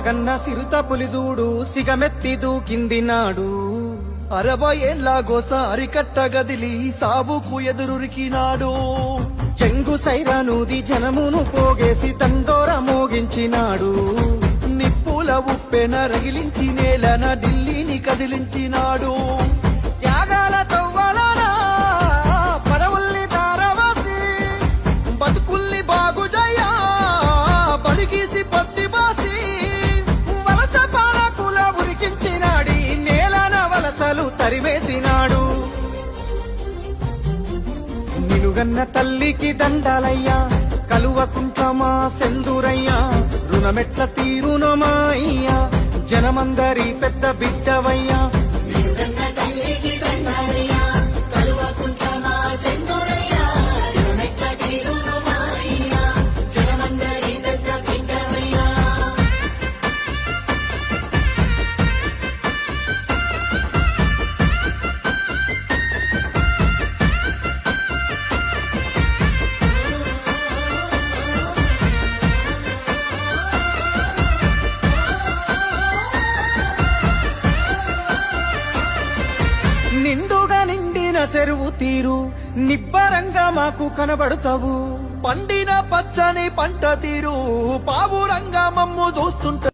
గన్న సిరుత పులిజూడు సిగమెత్తి దూకింది నాడు. 60 ఏళ్ల గోస అరికట్ట గదిలి సావుకు ఎదురురికినాడు. చెంగు సైరానూది జనమును పోగేసి తండోర మోగించినాడు. నిప్పుల ఉప్పెన రగిలించి నేలన ఢిల్లీని కదిలించినాడు. త్యాగాల తవ్వలనా పదవుల్ని తారవాసి బతుకుల్ని బాగుజయ్యా బడిగీసి పత్తిబాసి వలస పాలకుల ఉరికించినాడి నేలన వలసలు తరిమేసినాడు. నిలుగన్న తల్లికి దండాలయ్యా కలువకుంటమా సెందురయ్యా రుణమెట్ల తీరునమాయ్యా జనమందరి పెద్ద బిడ్డవయ్యా. నిండుగా నిండిన చెరువు తీరు నిబ్బరంగా మాకు కనబడతావు. పండిన పచ్చని పంట తీరు పావురంగా మమ్ము చూస్తుంట